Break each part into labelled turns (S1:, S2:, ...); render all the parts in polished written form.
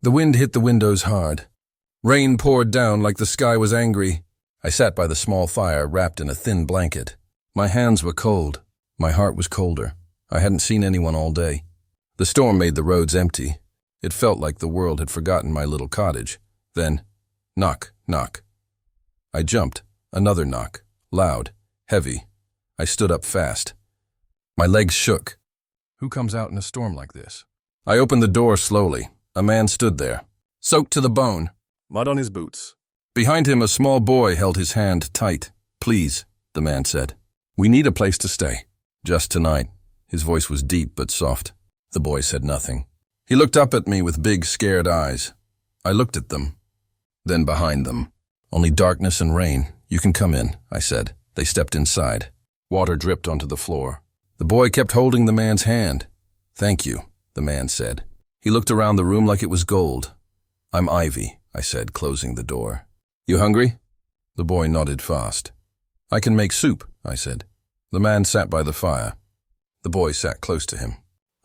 S1: The wind hit the windows hard. Rain poured down like the sky was angry. I sat by the small fire, wrapped in a thin blanket. My hands were cold. My heart was colder. I hadn't seen anyone all day. The storm made the roads empty. It felt like the world had forgotten my little cottage. Then, knock, knock. I jumped. Another knock. Loud. Heavy. I stood up fast. My legs shook. Who comes out in a storm like this? I opened the door slowly. A man stood there, soaked to the bone.
S2: Mud on his boots.
S1: Behind him, a small boy held his hand tight. Please, the man said. We need a place to stay. Just tonight. His voice was deep but soft. The boy said nothing. He looked up at me with big, scared eyes. I looked at them. Then behind them. Only darkness and rain. You can come in, I said. They stepped inside. Water dripped onto the floor. The boy kept holding the man's hand. Thank you, the man said. He looked around the room like it was gold. I'm Ivy, I said, closing the door. You hungry? The boy nodded fast. I can make soup, I said. The man sat by the fire. The boy sat close to him.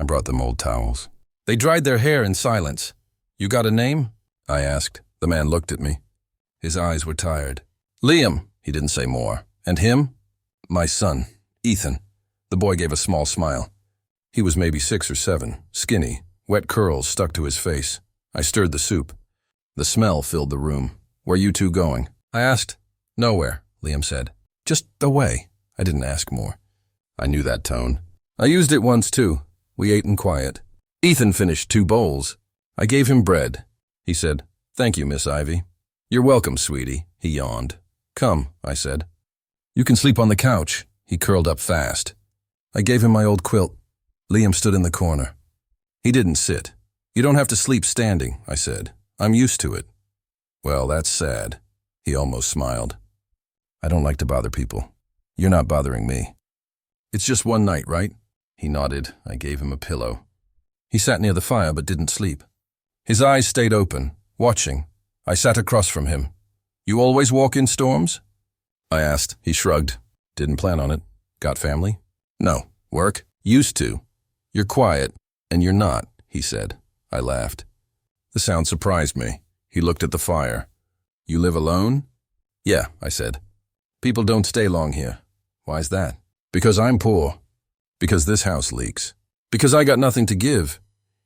S1: I brought them old towels. They dried their hair in silence. You got a name? I asked. The man looked at me. His eyes were tired. Liam, he didn't say more. And him? My son, Ethan. The boy gave a small smile. He was maybe 6 or 7, skinny, wet curls stuck to his face. I stirred the soup. The smell filled the room. Where you two going? I asked. Nowhere, Liam said. Just away. I didn't ask more. I knew that tone. I used it once too. We ate in quiet. Ethan finished 2 bowls. I gave him bread. He said, Thank you, Miss Ivy. You're welcome, sweetie, he yawned. Come, I said. You can sleep on the couch. He curled up fast. I gave him my old quilt. Liam stood in the corner. He didn't sit. You don't have to sleep standing, I said. I'm used to it. Well, that's sad. He almost smiled. I don't like to bother people. You're not bothering me. It's just one night, right? He nodded. I gave him a pillow. He sat near the fire but didn't sleep. His eyes stayed open, watching. I sat across from him. You always walk in storms? I asked. He shrugged. Didn't plan on it. Got family? No. Work? Used to. You're quiet, and you're not, he said. I laughed. The sound surprised me. He looked at the fire. You live alone? Yeah, I said. People don't stay long here. Why's that? Because I'm poor. Because this house leaks. Because I got nothing to give.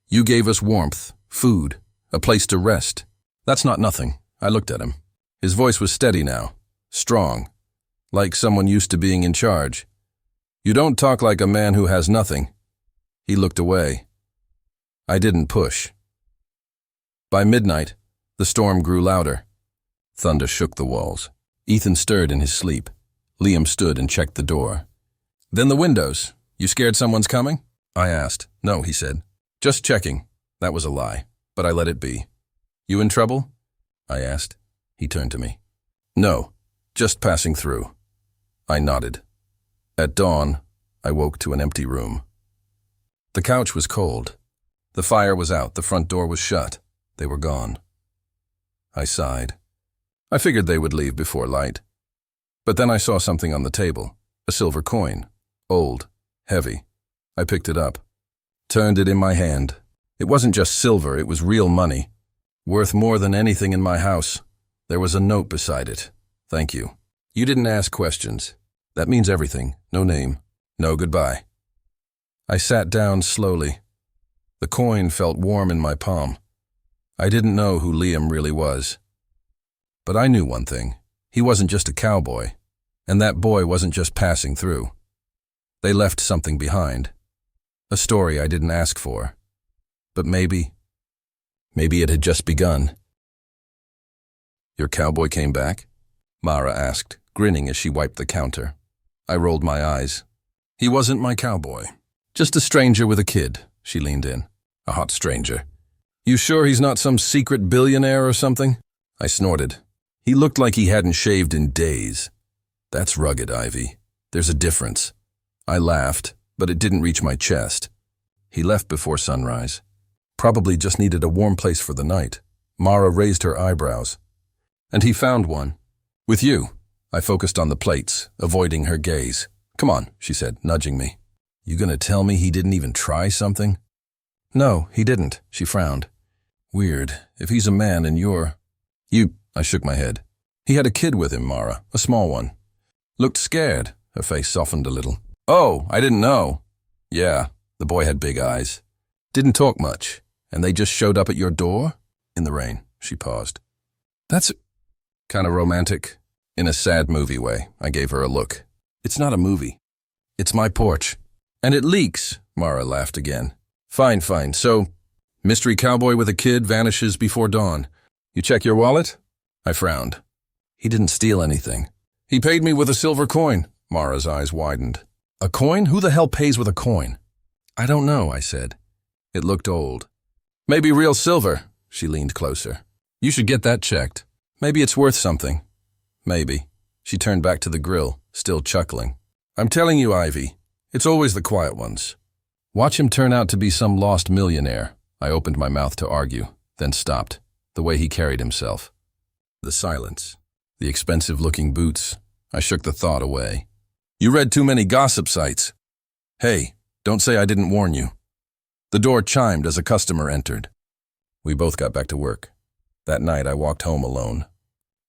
S1: You gave us warmth, food, a place to rest. That's not nothing. I looked at him. His voice was steady now, strong, like someone used to being in charge. You don't talk like a man who has nothing. He looked away. I didn't push. By midnight, the storm grew louder. Thunder shook the walls. Ethan stirred in his sleep. Liam stood and checked the door. Then the windows. You scared someone's coming? I asked. No, he said. Just checking. That was a lie, but I let it be. You in trouble? I asked. He turned to me. No, just passing through. I nodded. At dawn, I woke to an empty room. The couch was cold. The fire was out, the front door was shut. They were gone. I sighed. I figured they would leave before light. But then I saw something on the table, a silver coin, old, heavy. I picked it up, turned it in my hand. It wasn't just silver, it was real money, worth more than anything in my house. There was a note beside it. Thank you. You didn't ask questions. That means everything. No name. No goodbye. I sat down slowly. The coin felt warm in my palm. I didn't know who Liam really was. But I knew one thing. He wasn't just a cowboy. And that boy wasn't just passing through. They left something behind. A story I didn't ask for. But maybe it had just begun. Your cowboy came back? Mara asked, grinning as she wiped the counter. I rolled my eyes. He wasn't my cowboy. Just a stranger with a kid, she leaned in. A hot stranger. You sure he's not some secret billionaire or something? I snorted. He looked like he hadn't shaved in days. That's rugged, Ivy. There's a difference. I laughed, but it didn't reach my chest. He left before sunrise. Probably just needed a warm place for the night. Mara raised her eyebrows. And he found one. With you. I focused on the plates, avoiding her gaze. Come on, she said, nudging me. You gonna tell me he didn't even try something? No, he didn't, she frowned. Weird. If he's a man and you're... I shook my head. He had a kid with him, Mara, a small one. Looked scared. Her face softened a little. Oh, I didn't know. Yeah, the boy had big eyes. Didn't talk much. And they just showed up at your door? In the rain. She paused. That's kind of romantic. In a sad movie way, I gave her a look. It's not a movie. It's my porch. And it leaks, Mara laughed again. Fine. So, mystery cowboy with a kid vanishes before dawn. You check your wallet? I frowned. He didn't steal anything. He paid me with a silver coin. Mara's eyes widened. A coin? Who the hell pays with a coin? I don't know, I said. It looked old. Maybe real silver. She leaned closer. You should get that checked. Maybe it's worth something. Maybe. She turned back to the grill, still chuckling. I'm telling you, Ivy, it's always the quiet ones. Watch him turn out to be some lost millionaire. I opened my mouth to argue, then stopped. The way he carried himself. The silence. The expensive-looking boots. I shook the thought away. You read too many gossip sites. Hey, don't say I didn't warn you. The door chimed as a customer entered. We both got back to work. That night I walked home alone.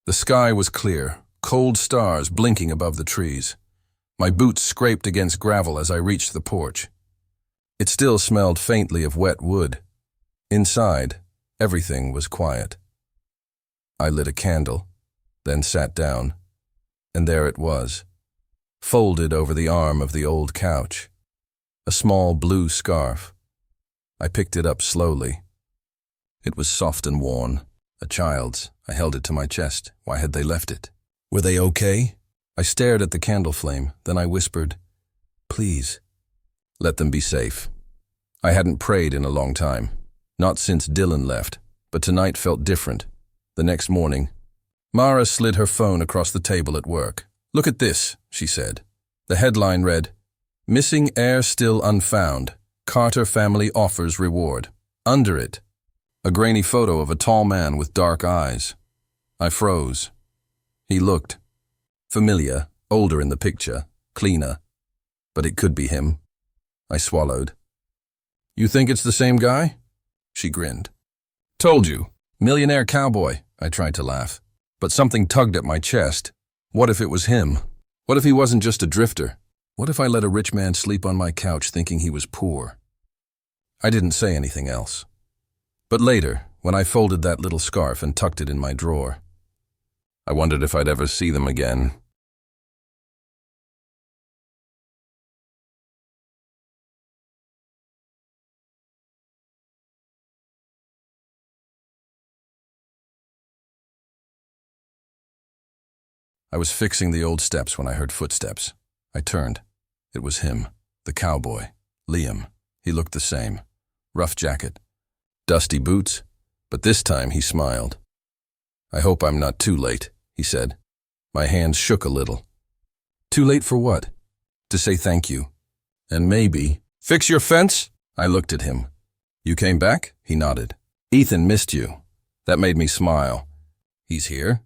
S1: The sky was clear, cold stars blinking above the trees. My boots scraped against gravel as I reached the porch. It still smelled faintly of wet wood. Inside, everything was quiet. I lit a candle, then sat down, and there it was, folded over the arm of the old couch. A small blue scarf. I picked it up slowly. It was soft and worn. A child's. I held it to my chest. Why had they left it? Were they okay? I stared at the candle flame, then I whispered, Please, let them be safe. I hadn't prayed in a long time. Not since Dylan left, but tonight felt different. The next morning, Mara slid her phone across the table at work. Look at this, she said. The headline read, Missing heir still unfound. Carter family offers reward. Under it, a grainy photo of a tall man with dark eyes. I froze. He looked familiar, older in the picture, cleaner. But it could be him. I swallowed. You think it's the same guy? She grinned. Told you. Millionaire cowboy, I tried to laugh. But something tugged at my chest. What if it was him? What if he wasn't just a drifter? What if I let a rich man sleep on my couch thinking he was poor? I didn't say anything else. But later, when I folded that little scarf and tucked it in my drawer, I wondered if I'd ever see them again. I was fixing the old steps when I heard footsteps. I turned. It was him, the cowboy, Liam. He looked the same. Rough jacket, dusty boots, but this time he smiled. I hope I'm not too late, he said. My hands shook a little. Too late for what? To say thank you. And maybe... Fix your fence? I looked at him. You came back? He nodded. Ethan missed you. That made me smile. He's here?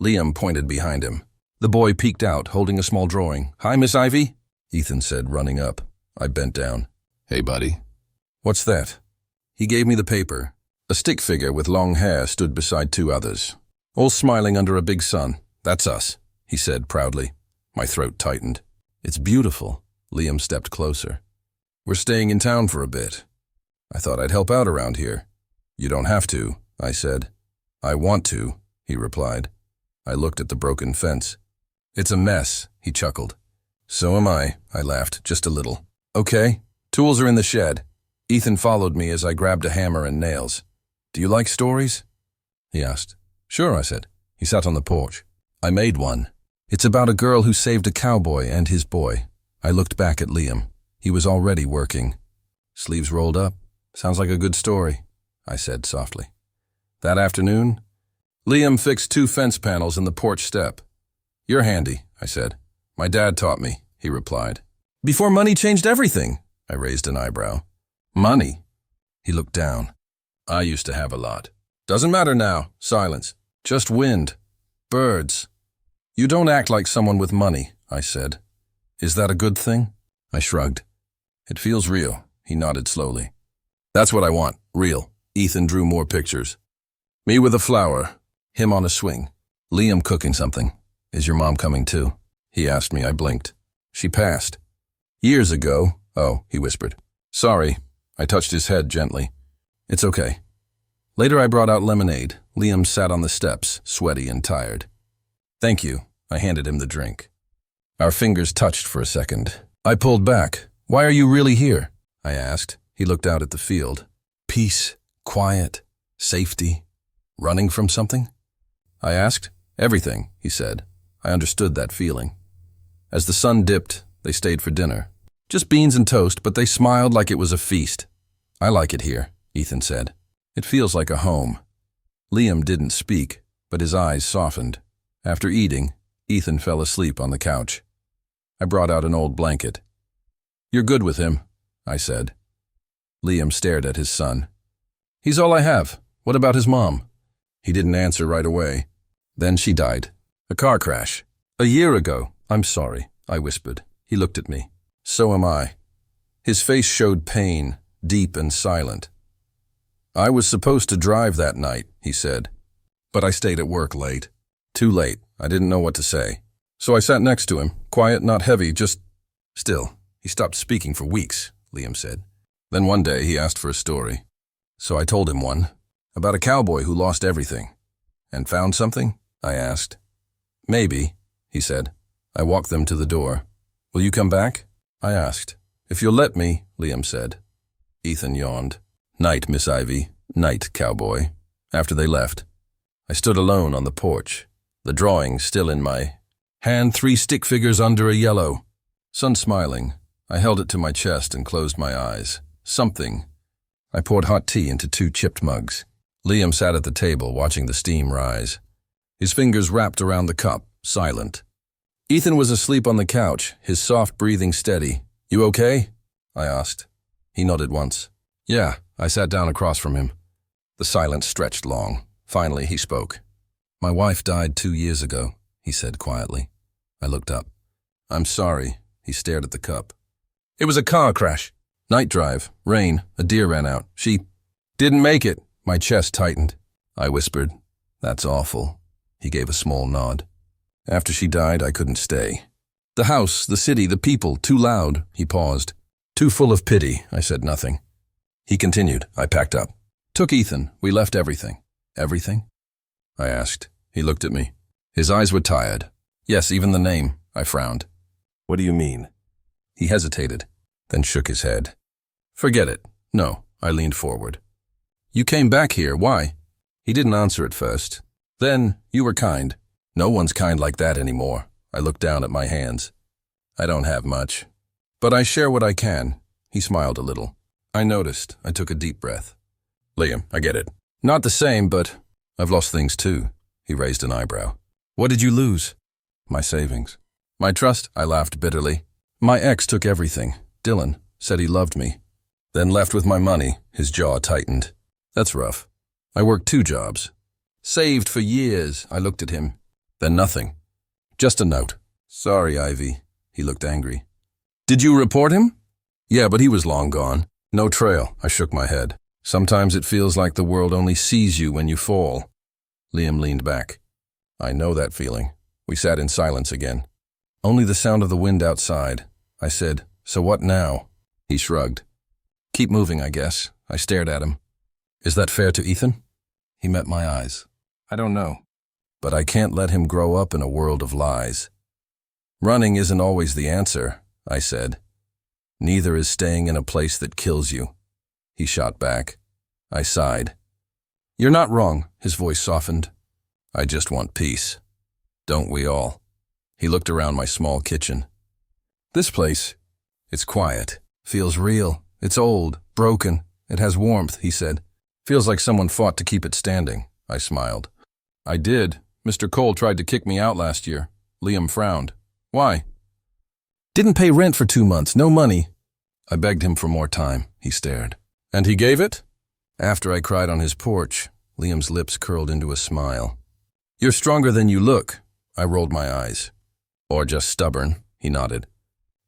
S1: Liam pointed behind him. The boy peeked out, holding a small drawing. Hi, Miss Ivy? Ethan said, running up. I bent down. Hey, buddy. What's that? He gave me the paper. A stick figure with long hair stood beside two others, all smiling under a big sun. That's us, he said proudly. My throat tightened. It's beautiful. Liam stepped closer. We're staying in town for a bit. I thought I'd help out around here. You don't have to, I said. I want to, he replied. I looked at the broken fence. It's a mess, he chuckled. So am I laughed, just a little. Okay, tools are in the shed. Ethan followed me as I grabbed a hammer and nails. Do you like stories? He asked. Sure, I said. He sat on the porch. I made one. It's about a girl who saved a cowboy and his boy. I looked back at Liam. He was already working. Sleeves rolled up. Sounds like a good story, I said softly. That afternoon, Liam fixed 2 fence panels in the porch step. You're handy, I said. My dad taught me, he replied. Before money changed everything, I raised an eyebrow. Money? He looked down. I used to have a lot. Doesn't matter now. Silence. Just wind. Birds. You don't act like someone with money, I said. Is that a good thing? I shrugged. It feels real, he nodded slowly. That's what I want, real. Ethan drew more pictures. Me with a flower, him on a swing, Liam cooking something. Is your mom coming too? He asked me. I blinked. She passed. Years ago. Oh, he whispered. Sorry. I touched his head gently. It's okay. Later I brought out lemonade. Liam sat on the steps, sweaty and tired. Thank you. I handed him the drink. Our fingers touched for a second. I pulled back. Why are you really here? I asked. He looked out at the field. Peace, quiet, safety, running from something? I asked. Everything, he said. I understood that feeling. As the sun dipped, they stayed for dinner. Just beans and toast, but they smiled like it was a feast. I like it here, Ethan said. It feels like a home. Liam didn't speak, but his eyes softened. After eating, Ethan fell asleep on the couch. I brought out an old blanket. You're good with him, I said. Liam stared at his son. He's all I have. What about his mom? He didn't answer right away. Then she died. A car crash. A year ago. I'm sorry, I whispered. He looked at me. So am I. His face showed pain, deep and silent. I was supposed to drive that night, he said. But I stayed at work late. Too late. I didn't know what to say. So I sat next to him, quiet, not heavy, just still. He stopped speaking for weeks, Liam said. Then one day he asked for a story. So I told him one, about a cowboy who lost everything. And found something? I asked. Maybe, he said. I walked them to the door. Will you come back? I asked. If you'll let me, Liam said. Ethan yawned. Night, Miss Ivy. Night, cowboy. After they left, I stood alone on the porch, the drawing still in my hand, 3 stick figures under a yellow. Sun smiling, I held it to my chest and closed my eyes. Something. I poured hot tea into 2 chipped mugs. Liam sat at the table watching the steam rise. His fingers wrapped around the cup, silent. Ethan was asleep on the couch, his soft breathing steady. You okay? I asked. He nodded once. Yeah, I sat down across from him. The silence stretched long. Finally, he spoke. My wife died 2 years ago, he said quietly. I looked up. I'm sorry, he stared at the cup. It was a car crash. Night drive, rain, a deer ran out. She didn't make it. My chest tightened. I whispered, That's awful. He gave a small nod. After she died, I couldn't stay. The house, the city, the people, too loud. He paused. Too full of pity. I said nothing. He continued. I packed up. Took Ethan. We left everything. Everything? I asked. He looked at me. His eyes were tired. Yes, even the name. I frowned. What do you mean? He hesitated, then shook his head. Forget it. No. I leaned forward. You came back here. Why? He didn't answer at first. Then, you were kind. No one's kind like that anymore. I looked down at my hands. I don't have much. But I share what I can. He smiled a little. I noticed. I took a deep breath. Liam, I get it. Not the same, but I've lost things too. He raised an eyebrow. What did you lose? My savings. My trust? I laughed bitterly. My ex took everything. Dylan said he loved me. Then left with my money. His jaw tightened. That's rough. I worked 2 jobs. Saved for years. I looked at him. Then nothing. Just a note. Sorry, Ivy. He looked angry. Did you report him? Yeah, but he was long gone. No trail. I shook my head. Sometimes it feels like the world only sees you when you fall. Liam leaned back. I know that feeling. We sat in silence again. Only the sound of the wind outside. I said, So what now? He shrugged. Keep moving, I guess. I stared at him. Is that fair to Ethan? He met my eyes. I don't know. But I can't let him grow up in a world of lies. Running isn't always the answer, I said. Neither is staying in a place that kills you. He shot back. I sighed. You're not wrong, his voice softened. I just want peace. Don't we all? He looked around my small kitchen. This place, it's quiet, feels real. It's old, broken. It has warmth, he said. Feels like someone fought to keep it standing. I smiled. I did. Mr. Cole tried to kick me out last year. Liam frowned. Why? Didn't pay rent for 2 months, no money. I begged him for more time. He stared. And he gave it? After I cried on his porch, Liam's lips curled into a smile. You're stronger than you look. I rolled my eyes. Or just stubborn, he nodded.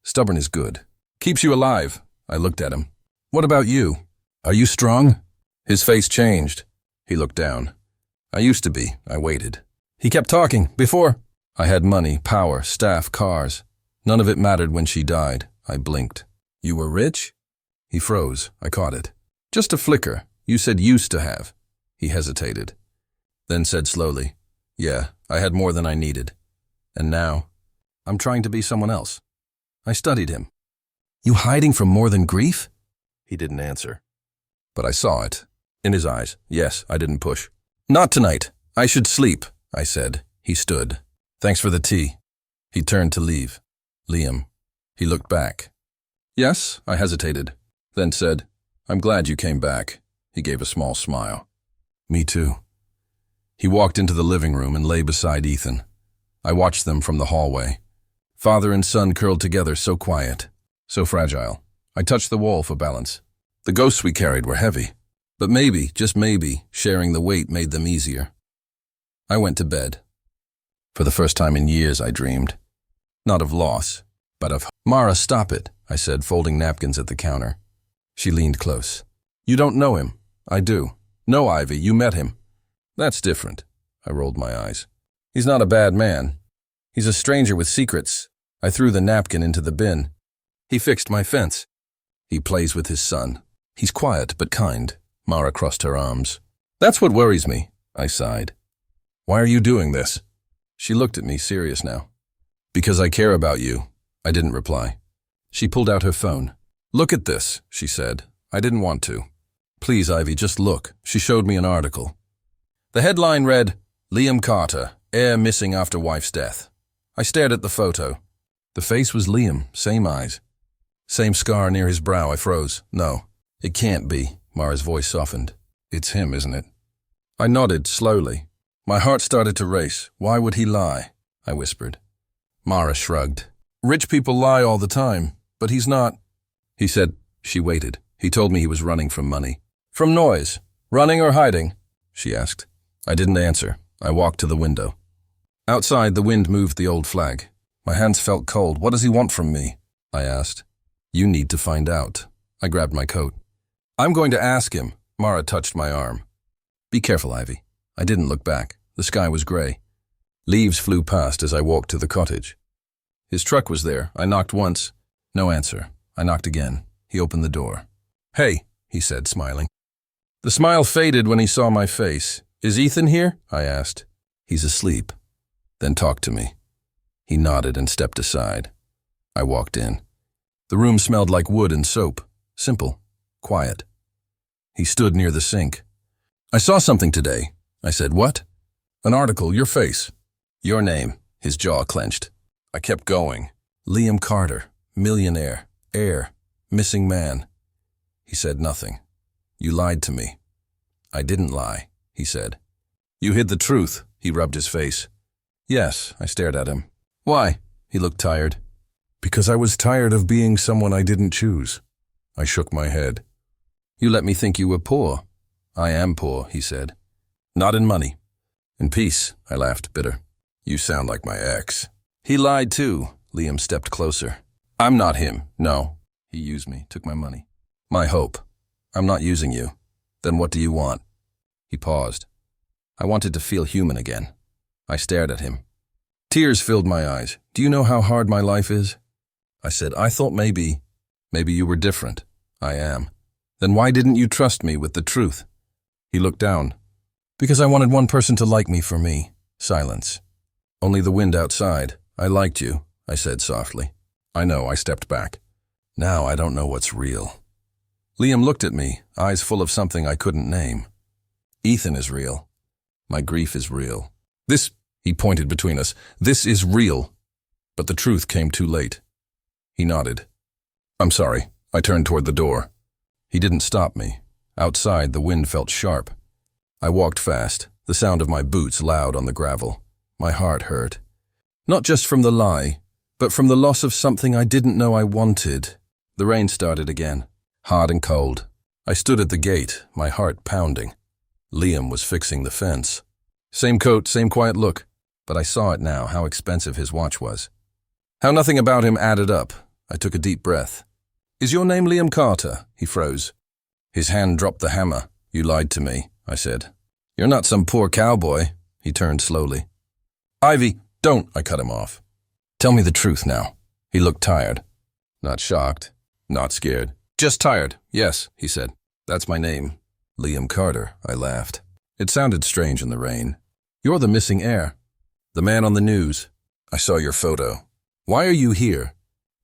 S1: Stubborn is good. Keeps you alive. I looked at him. What about you? Are you strong? His face changed. He looked down. I used to be. I waited. He kept talking. Before, I had money, power, staff, cars. None of it mattered when she died. I blinked. You were rich? He froze. I caught it. Just a flicker. You said used to have. He hesitated. Then said slowly, yeah, I had more than I needed. And now, I'm trying to be someone else. I studied him. You hiding from more than grief? He didn't answer. But I saw it. In his eyes. Yes, I didn't push. Not tonight. I should sleep, I said. He stood. Thanks for the tea. He turned to leave. Liam. He looked back. Yes, I hesitated. Then said, I'm glad you came back. He gave a small smile. Me too. He walked into the living room and lay beside Ethan. I watched them from the hallway. Father and son curled together, so quiet, so fragile. I touched the wall for balance. The ghosts we carried were heavy, but maybe, just maybe, sharing the weight made them easier. I went to bed. For the first time in years, I dreamed. Not of loss, but of... Mara, stop it, I said, folding napkins at the counter. She leaned close. You don't know him. I do. No, Ivy, you met him. That's different. I rolled my eyes. He's not a bad man. He's a stranger with secrets. I threw the napkin into the bin. He fixed my fence. He plays with his son. He's quiet but kind. Mara crossed her arms. That's what worries me, I sighed. Why are you doing this? She looked at me, serious now. Because I care about you. I didn't reply. She pulled out her phone. Look at this, she said. I didn't want to. Please, Ivy, just look. She showed me an article. The headline read, Liam Carter, heir missing after wife's death. I stared at the photo. The face was Liam, same eyes. Same scar near his brow. I froze. No, it can't be. Mara's voice softened. It's him, isn't it? I nodded slowly. My heart started to race. Why would he lie? I whispered. Mara shrugged. Rich people lie all the time, but he's not. He said. She waited. He told me he was running from money. From noise. Running or hiding? She asked. I didn't answer. I walked to the window. Outside, the wind moved the old flag. My hands felt cold. What does he want from me? I asked. You need to find out. I grabbed my coat. I'm going to ask him. Mara touched my arm. Be careful, Ivy. I didn't look back. The sky was gray. Leaves flew past as I walked to the cottage. His truck was there. I knocked once. No answer. I knocked again. He opened the door. Hey, he said, smiling. The smile faded when he saw my face. Is Ethan here? I asked. He's asleep. Then talk to me. He nodded and stepped aside. I walked in. The room smelled like wood and soap. Simple. Quiet. He stood near the sink. I saw something today. I said, what? An article, your face. Your name. His jaw clenched. I kept going. Liam Carter, millionaire, heir, missing man. He said nothing. You lied to me. I didn't lie, he said. You hid the truth. He rubbed his face. Yes, I stared at him. Why? He looked tired. Because I was tired of being someone I didn't choose. I shook my head. You let me think you were poor. I am poor, he said. Not in money. In peace, I laughed, bitter. You sound like my ex. He lied too. Liam stepped closer. I'm not him, no. He used me, took my money. My hope. I'm not using you. Then what do you want? He paused. I wanted to feel human again. I stared at him. Tears filled my eyes. Do you know how hard my life is? I said, I thought maybe you were different. I am. Then why didn't you trust me with the truth? He looked down. Because I wanted one person to like me for me. Silence. Only the wind outside. I liked you, I said softly. I know, I stepped back. Now I don't know what's real. Liam looked at me, eyes full of something I couldn't name. Ethan is real. My grief is real. This, he pointed between us, this is real. But the truth came too late. He nodded. I'm sorry. I turned toward the door. He didn't stop me. Outside, the wind felt sharp. I walked fast, the sound of my boots loud on the gravel. My heart hurt. Not just from the lie, but from the loss of something I didn't know I wanted. The rain started again, hard and cold. I stood at the gate, my heart pounding. Liam was fixing the fence. Same coat, same quiet look, but I saw it now, how expensive his watch was. How nothing about him added up. I took a deep breath. Is your name Liam Carter? He froze. His hand dropped the hammer. You lied to me, I said. You're not some poor cowboy. He turned slowly. Ivy, don't, I cut him off. Tell me the truth now. He looked tired. Not shocked, not scared. Just tired, yes, he said. That's my name. Liam Carter, I laughed. It sounded strange in the rain. You're the missing heir. The man on the news. I saw your photo. Why are you here?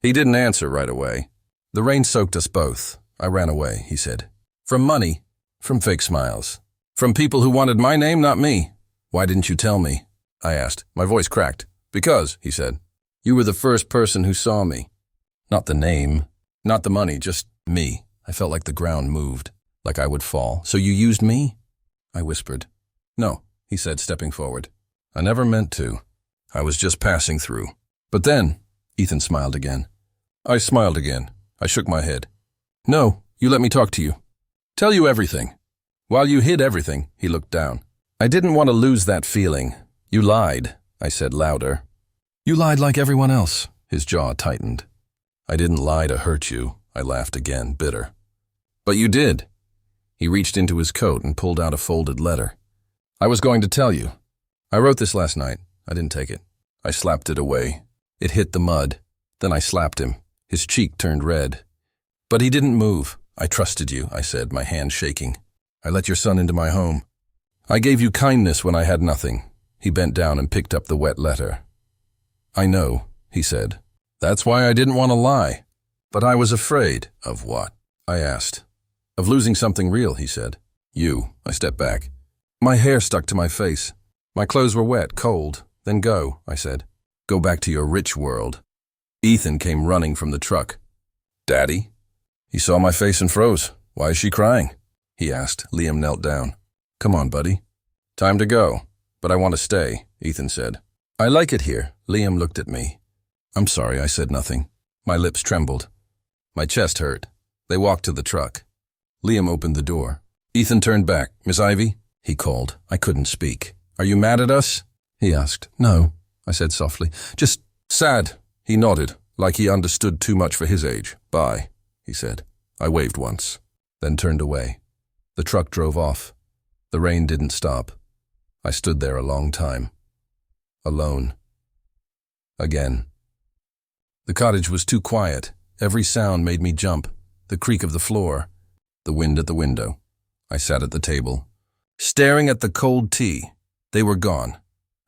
S1: He didn't answer right away. The rain soaked us both. I ran away, he said. From money. From fake smiles. From people who wanted my name, not me. Why didn't you tell me? I asked. My voice cracked. Because, he said. You were the first person who saw me. Not the name. Not the money, just me. I felt like the ground moved. Like I would fall. So you used me? I whispered. No, he said, stepping forward. I never meant to. I was just passing through. But then, Ethan smiled again. I smiled again. I shook my head. No, you let me talk to you. Tell you everything. While you hid everything, he looked down. I didn't want to lose that feeling. You lied, I said louder. You lied like everyone else. His jaw tightened. I didn't lie to hurt you, I laughed again, bitter. But you did. He reached into his coat and pulled out a folded letter. I was going to tell you. I wrote this last night. I didn't take it. I slapped it away. It hit the mud. Then I slapped him. His cheek turned red. But he didn't move. I trusted you, I said, my hand shaking. I let your son into my home. I gave you kindness when I had nothing. He bent down and picked up the wet letter. I know, he said. That's why I didn't want to lie. But I was afraid. Of what? I asked. Of losing something real, he said. You. I stepped back. My hair stuck to my face. My clothes were wet, cold. Then go, I said. Go back to your rich world. Ethan came running from the truck. Daddy? He saw my face and froze. Why is she crying? He asked. Liam knelt down. Come on, buddy. Time to go. But I want to stay, Ethan said. I like it here. Liam looked at me. I'm sorry, I said nothing. My lips trembled. My chest hurt. They walked to the truck. Liam opened the door. Ethan turned back. Miss Ivy? He called. I couldn't speak. Are you mad at us? He asked. No, I said softly. Just sad. He nodded, like he understood too much for his age. Bye, he said. I waved once, then turned away. The truck drove off. The rain didn't stop. I stood there a long time. Alone. Again. The cottage was too quiet. Every sound made me jump. The creak of the floor. The wind at the window. I sat at the table, staring at the cold tea. They were gone.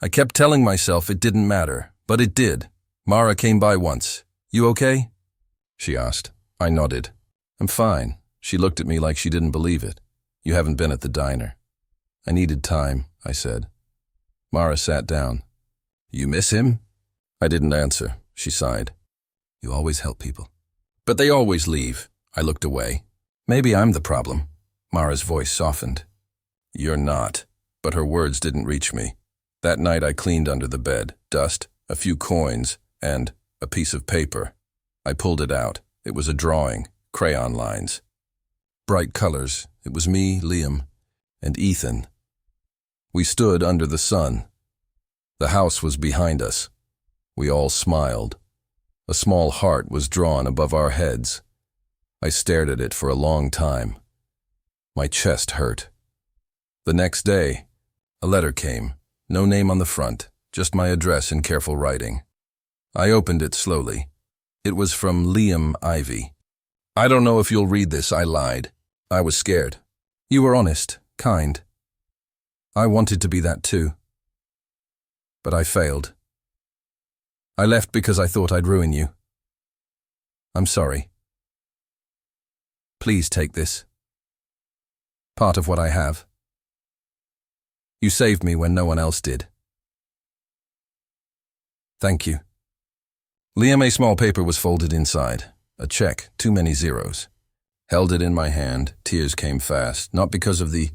S1: I kept telling myself it didn't matter, but it did. Mara came by once. You okay? She asked. I nodded. I'm fine. She looked at me like she didn't believe it. You haven't been at the diner. I needed time, I said. Mara sat down. You miss him? I didn't answer. She sighed. You always help people. But they always leave. I looked away. Maybe I'm the problem. Mara's voice softened. You're not. But her words didn't reach me. That night I cleaned under the bed, dust, a few coins, and a piece of paper. I pulled it out. It was a drawing, crayon lines. Bright colors. It was me, Liam, and Ethan. We stood under the sun. The house was behind us. We all smiled. A small heart was drawn above our heads. I stared at it for a long time. My chest hurt. The next day, a letter came. No name on the front, just my address in careful writing. I opened it slowly. It was from Liam Ivy. I don't know if you'll read this, I lied. I was scared. You were honest, kind. I wanted to be that too. But I failed. I left because I thought I'd ruin you. I'm sorry. Please take this. Part of what I have. You saved me when no one else did. Thank you. Liam, a small paper was folded inside. A check, too many zeros. Held it in my hand, tears came fast, not because of the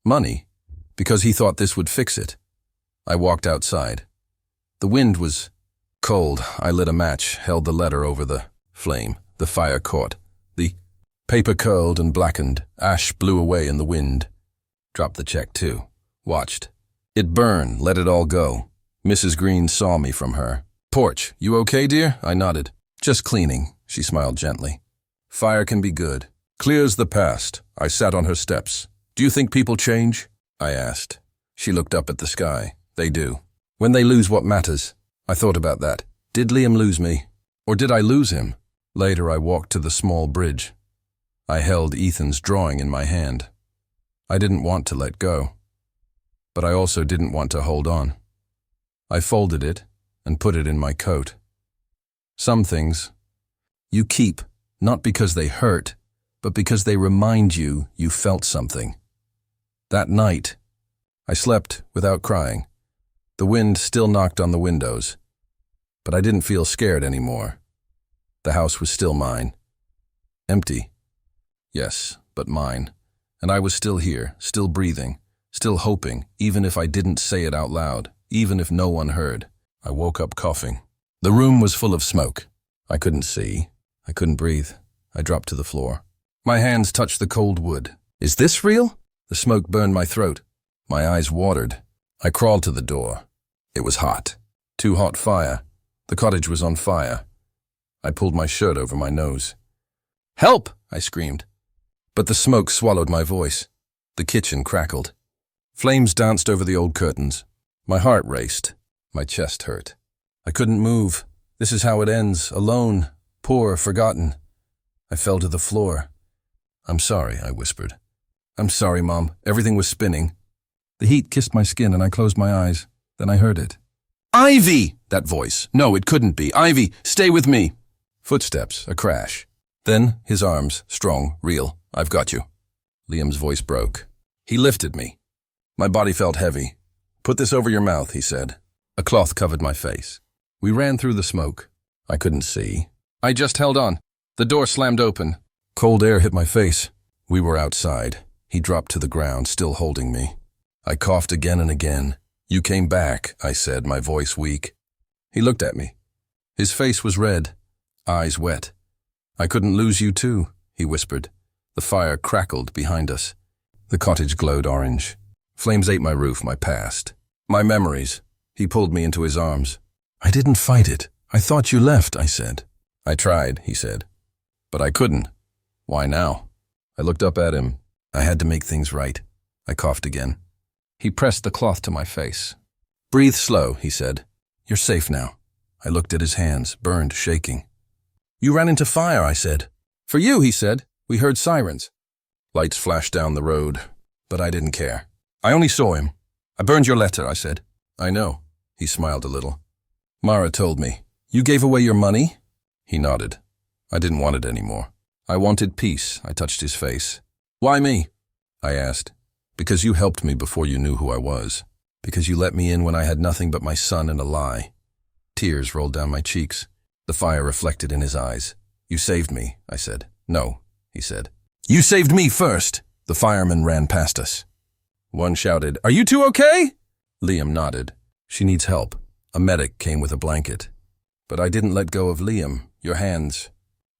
S1: money, because he thought this would fix it. I walked outside. The wind was cold. I lit a match, held the letter over the flame. The fire caught. The paper curled and blackened. Ash blew away in the wind. Dropped the check too. Watched. It burned, let it all go. Mrs. Green saw me from her porch. You okay, dear? I nodded. Just cleaning, she smiled gently. Fire can be good. Clears the past. I sat on her steps. Do you think people change? I asked. She looked up at the sky. They do. When they lose what matters. I thought about that. Did Liam lose me? Or did I lose him? Later I walked to the small bridge. I held Ethan's drawing in my hand. I didn't want to let go. But I also didn't want to hold on. I folded it and put it in my coat. Some things you keep, not because they hurt, but because they remind you felt something. That night, I slept without crying. The wind still knocked on the windows, but I didn't feel scared anymore. The house was still mine. Empty. Yes, but mine. And I was still here, still breathing, still hoping, even if I didn't say it out loud, even if no one heard. I woke up coughing. The room was full of smoke. I couldn't see. I couldn't breathe. I dropped to the floor. My hands touched the cold wood. Is this real? The smoke burned my throat. My eyes watered. I crawled to the door. It was hot. Too hot fire. The cottage was on fire. I pulled my shirt over my nose. Help! I screamed. But the smoke swallowed my voice. The kitchen crackled. Flames danced over the old curtains. My heart raced. My chest hurt. I couldn't move. This is how it ends, alone, poor, forgotten. I fell to the floor. I'm sorry, I whispered. I'm sorry, Mom. Everything was spinning. The heat kissed my skin and I closed my eyes. Then I heard it. Ivy! That voice. No, it couldn't be. Ivy, stay with me. Footsteps, a crash. Then his arms, strong, real. I've got you. Liam's voice broke. He lifted me. My body felt heavy. Put this over your mouth, he said. A cloth covered my face. We ran through the smoke. I couldn't see. I just held on. The door slammed open. Cold air hit my face. We were outside. He dropped to the ground, still holding me. I coughed again and again. You came back, I said, my voice weak. He looked at me. His face was red, eyes wet. I couldn't lose you too, he whispered. The fire crackled behind us. The cottage glowed orange. Flames ate my roof, my past, my memories. He pulled me into his arms. I didn't fight it. I thought you left, I said. I tried, he said. But I couldn't. Why now? I looked up at him. I had to make things right. I coughed again. He pressed the cloth to my face. Breathe slow, he said. You're safe now. I looked at his hands, burned, shaking. You ran into fire, I said. For you, he said. We heard sirens. Lights flashed down the road, but I didn't care. I only saw him. I burned your letter, I said. I know. He smiled a little. Mara told me. You gave away your money? He nodded. I didn't want it anymore. I wanted peace. I touched his face. Why me? I asked. Because you helped me before you knew who I was. Because you let me in when I had nothing but my son and a lie. Tears rolled down my cheeks. The fire reflected in his eyes. You saved me, I said. No, he said. You saved me first. The firemen ran past us. One shouted, Are you two okay? Liam nodded. She needs help. A medic came with a blanket. But I didn't let go of Liam. Your hands.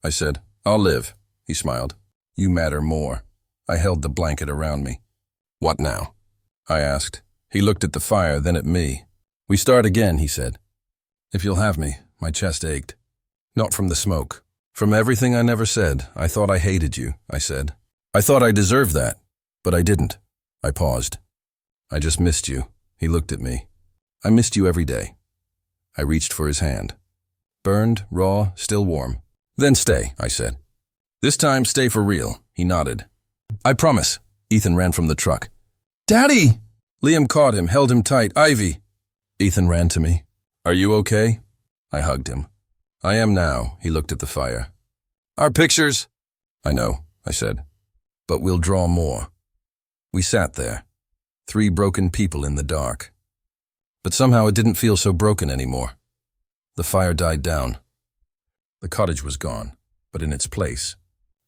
S1: I said, I'll live. He smiled. You matter more. I held the blanket around me. What now? I asked. He looked at the fire, then at me. We start again, he said. If you'll have me. My chest ached. Not from the smoke. From everything I never said. I thought I hated you, I said. I thought I deserved that. But I didn't. I paused. I just missed you. He looked at me. I missed you every day. I reached for his hand. Burned, raw, still warm. Then stay, I said. This time stay for real. He nodded. I promise. Ethan ran from the truck. Daddy! Liam caught him, held him tight. Ivy! Ethan ran to me. Are you okay? I hugged him. I am now. He looked at the fire. Our pictures? I know, I said. But we'll draw more. We sat there. 3 broken people in the dark. But somehow it didn't feel so broken anymore. The fire died down. The cottage was gone, but in its place.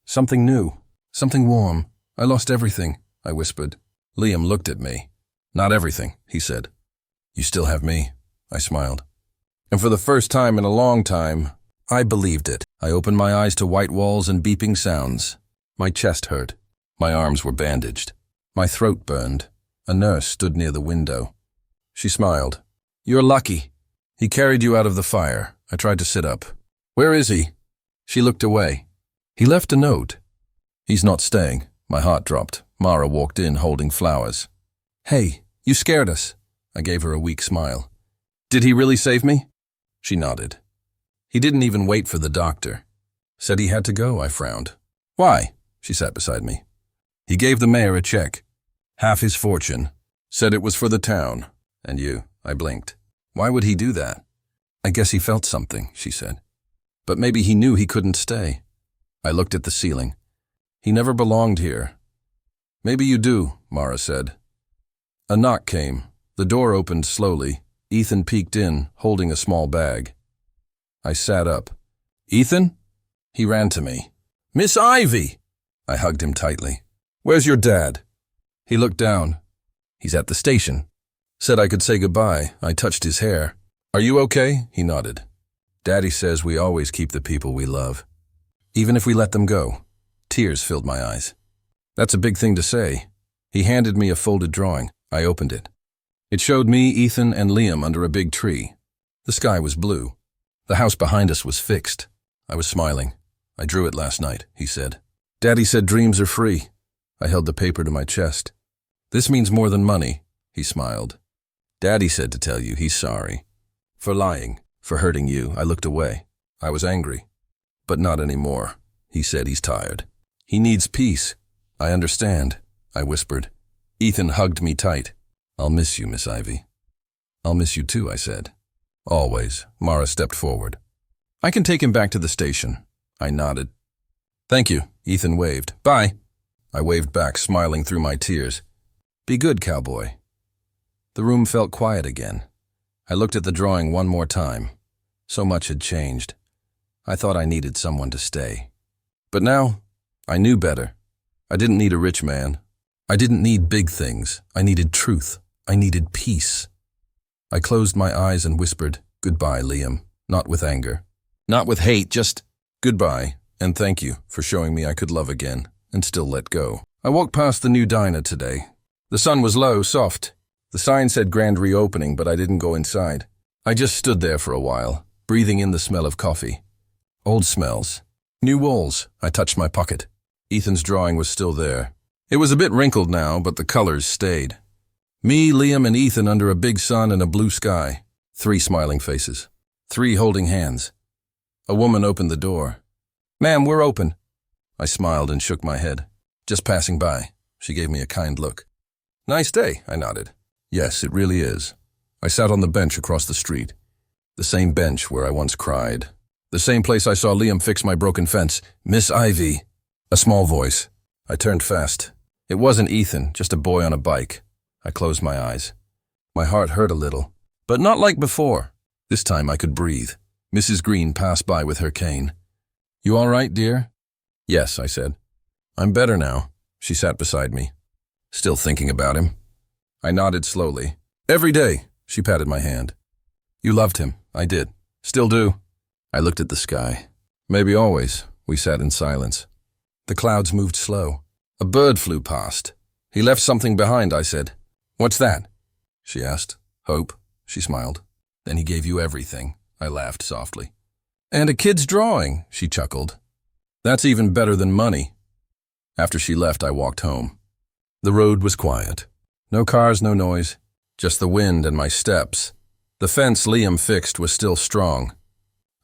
S1: Something new, something warm. I lost everything, I whispered. Liam looked at me. Not everything, he said. You still have me, I smiled. And for the first time in a long time, I believed it. I opened my eyes to white walls and beeping sounds. My chest hurt. My arms were bandaged. My throat burned. A nurse stood near the window. She smiled. You're lucky. He carried you out of the fire. I tried to sit up. Where is he? She looked away. He left a note. He's not staying. My heart dropped. Mara walked in holding flowers. "Hey, you scared us." I gave her a weak smile. "Did he really save me?" She nodded. "He didn't even wait for the doctor. Said he had to go," I frowned. "Why?" She sat beside me. "He gave the mayor a check. Half his fortune. Said it was for the town. And you." I blinked. "Why would he do that?" "I guess he felt something," she said. "But maybe he knew he couldn't stay." I looked at the ceiling. "He never belonged here." "Maybe you do," Mara said. A knock came. The door opened slowly. Ethan peeked in, holding a small bag. I sat up. "Ethan?" He ran to me. "Miss Ivy!" I hugged him tightly. "Where's your dad?" He looked down. "He's at the station." Said I could say goodbye. I touched his hair. "Are you okay?" He nodded. "Daddy says we always keep the people we love, even if we let them go." Tears filled my eyes. "That's a big thing to say." He handed me a folded drawing. I opened it. It showed me, Ethan, and Liam under a big tree. The sky was blue. The house behind us was fixed. I was smiling. "I drew it last night," he said. "Daddy said dreams are free." I held the paper to my chest. "This means more than money," he smiled. "Daddy said to tell you he's sorry. For lying, for hurting you." I looked away. I was angry. "But not anymore." He said he's tired. "He needs peace." "I understand," I whispered. Ethan hugged me tight. "I'll miss you, Miss Ivy." "I'll miss you too," I said. "Always." Mara stepped forward. "I can take him back to the station." I nodded. "Thank you." Ethan waved. "Bye." I waved back, smiling through my tears. "Be good, Cowboy." The room felt quiet again. I looked at the drawing one more time. So much had changed. I thought I needed someone to stay. But now, I knew better. I didn't need a rich man. I didn't need big things. I needed truth. I needed peace. I closed my eyes and whispered, "Goodbye, Liam." Not with anger. Not with hate, just goodbye, and thank you for showing me I could love again and still let go. I walked past the new diner today. The sun was low, soft. The sign said grand reopening, but I didn't go inside. I just stood there for a while, breathing in the smell of coffee. Old smells. New walls. I touched my pocket. Ethan's drawing was still there. It was a bit wrinkled now, but the colors stayed. Me, Liam, and Ethan under a big sun and a blue sky. 3 smiling faces. 3 holding hands. A woman opened the door. "Ma'am, we're open." I smiled and shook my head. "Just passing by." She gave me a kind look. "Nice day," I nodded. "Yes, it really is." I sat on the bench across the street. The same bench where I once cried. The same place I saw Liam fix my broken fence. "Miss Ivy." A small voice. I turned fast. It wasn't Ethan, just a boy on a bike. I closed my eyes. My heart hurt a little, but not like before. This time I could breathe. Mrs. Green passed by with her cane. "You all right, dear?" "Yes," I said. "I'm better now." She sat beside me. "Still thinking about him?" I nodded slowly. "Every day." She patted my hand. "You loved him." I did. "Still do." I looked at the sky. "Maybe always." We sat in silence. The clouds moved slow. A bird flew past. "He left something behind," I said. "What's that?" She asked. "Hope." She smiled. "Then he gave you everything." I laughed softly. "And a kid's drawing," she chuckled. "That's even better than money." After she left, I walked home. The road was quiet. No cars, no noise. Just the wind and my steps. The fence Liam fixed was still strong.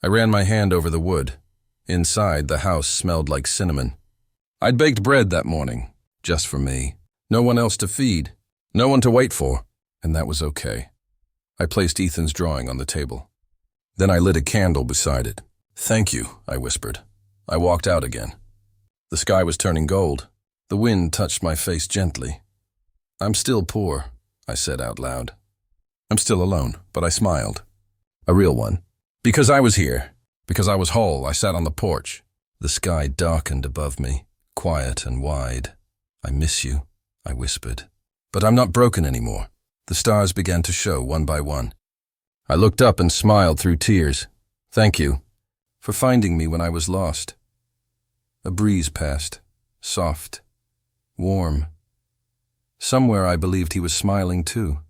S1: I ran my hand over the wood. Inside, the house smelled like cinnamon. I'd baked bread that morning, just for me. No one else to feed, no one to wait for, and that was okay. I placed Ethan's drawing on the table. Then I lit a candle beside it. "Thank you," I whispered. I walked out again. The sky was turning gold. The wind touched my face gently. "I'm still poor," I said out loud. "I'm still alone," but I smiled. A real one. Because I was here. Because I was whole, I sat on the porch. The sky darkened above me, quiet and wide. "I miss you," I whispered. "But I'm not broken anymore." The stars began to show one by one. I looked up and smiled through tears. "Thank you for finding me when I was lost." A breeze passed, soft, warm. Somewhere I believed he was smiling too.